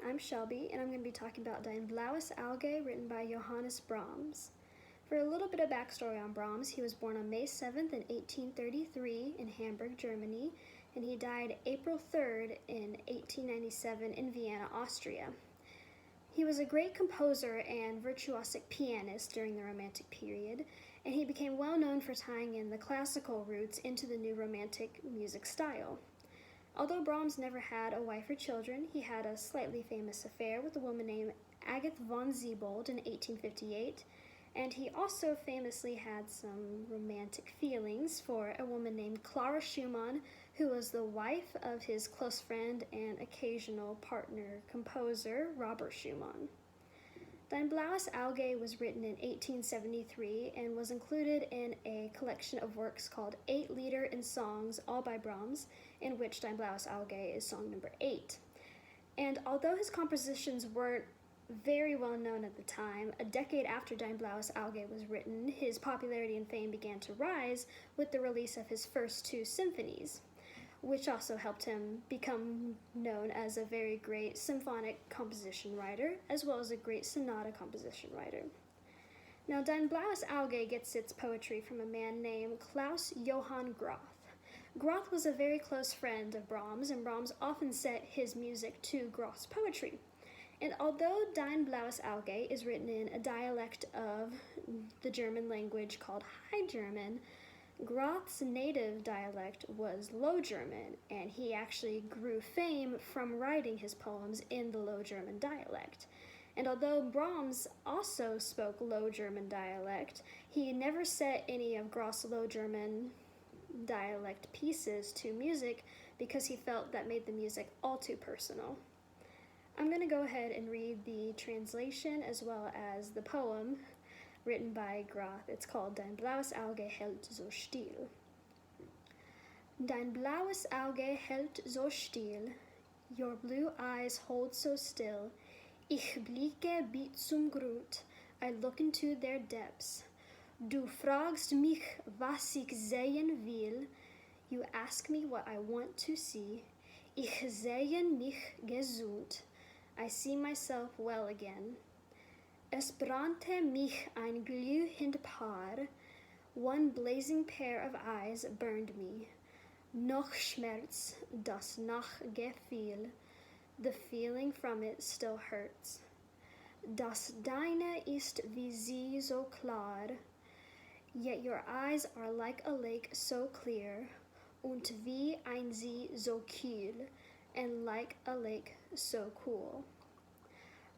I'm Shelby, and I'm going to be talking about Dein blaues Auge, written by Johannes Brahms. For a little bit of backstory on Brahms, he was born on May 7th in 1833 in Hamburg, Germany, and he died April 3rd in 1897 in Vienna, Austria. He was a great composer and virtuosic pianist during the Romantic period, and he became well known for tying in the classical roots into the new Romantic music style. Although Brahms never had a wife or children, he had a slightly famous affair with a woman named Agathe von Siebold in 1858, and he also famously had some romantic feelings for a woman named Clara Schumann, who was the wife of his close friend and occasional partner composer, Robert Schumann. Dein blaues Auge was written in 1873 and was included in a collection of works called 8 Lieder in Songs, all by Brahms, in which Dein blaues Auge is song number 8. And although his compositions weren't very well known at the time, a decade after Dein blaues Auge was written, his popularity and fame began to rise with the release of his first 2 symphonies, which also helped him become known as a very great symphonic composition writer, as well as a great sonata composition writer. Now, Dein blaues Auge gets its poetry from a man named Klaus Johann Groth. Groth was a very close friend of Brahms, and Brahms often set his music to Groth's poetry. And although Dein blaues Auge is written in a dialect of the German language called High German, Groth's native dialect was Low German, and he actually grew fame from writing his poems in the Low German dialect. And although Brahms also spoke Low German dialect, he never set any of Groth's Low German dialect pieces to music because he felt that made the music all too personal. I'm going to go ahead and read the translation as well as the poem written by Groth. It's called Dein blaues Auge hält so still. Dein blaues Auge hält so still, your blue eyes hold so still. Ich blicke bis zum Grund, I look into their depths. Du fragst mich, was ich sehen will. You ask me what I want to see. Ich sehe mich gesund. I see myself well again. Es brannte mich ein glühend Paar. One blazing pair of eyes burned me. Noch Schmerz, das Nachgefühl. The feeling from it still hurts. Das Deine ist wie sie so klar. Yet your eyes are like a lake so clear, und wie ein See so kühl, and like a lake so cool.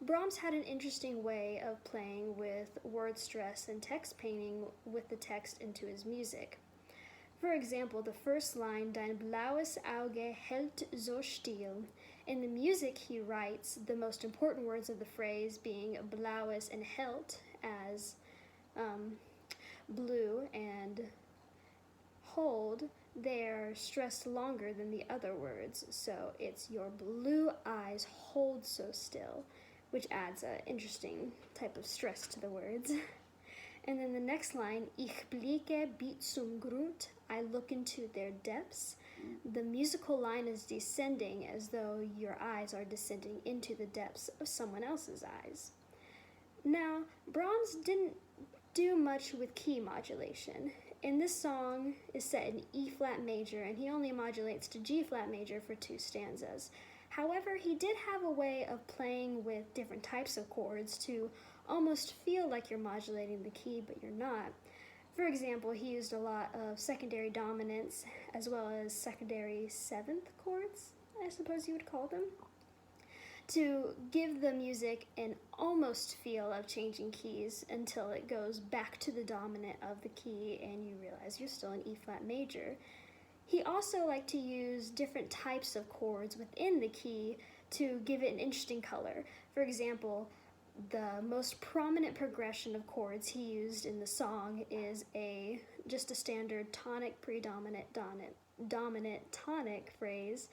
Brahms had an interesting way of playing with word stress and text painting with the text into his music. For example, the first line, Dein blaues Auge hält so still. In the music, he writes the most important words of the phrase being blaues and hält as blue and hold. They're stressed longer than the other words, so it's your blue eyes hold so still, which adds an interesting type of stress to the words. And then the next line, Ich blicke bis zum Grund, I look into their depths. The musical line is descending as though your eyes are descending into the depths of someone else's eyes. Now, Brahms didn't do much with key modulation. And this song is set in E-flat major, and he only modulates to G-flat major for 2 stanzas. However, he did have a way of playing with different types of chords to almost feel like you're modulating the key, but you're not. For example, he used a lot of secondary dominants as well as secondary 7th chords, I suppose you would call them, to give the music an almost feel of changing keys until it goes back to the dominant of the key and you realize you're still in E-flat major. He also liked to use different types of chords within the key to give it an interesting color. For example, the most prominent progression of chords he used in the song is just a standard tonic, predominant, dominant, tonic phrase.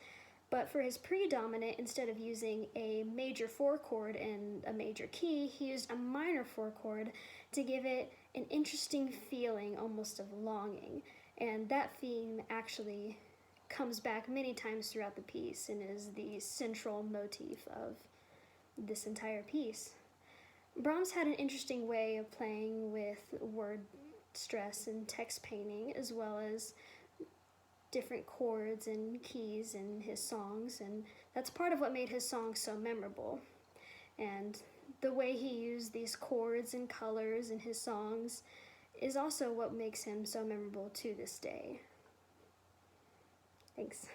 But for his predominant, instead of using a major 4 chord in a major key, he used a minor 4 chord to give it an interesting feeling, almost of longing. And that theme actually comes back many times throughout the piece and is the central motif of this entire piece. Brahms had an interesting way of playing with word stress and text painting, as well as different chords and keys in his songs, and that's part of what made his songs so memorable. And the way he used these chords and colors in his songs is also what makes him so memorable to this day. Thanks.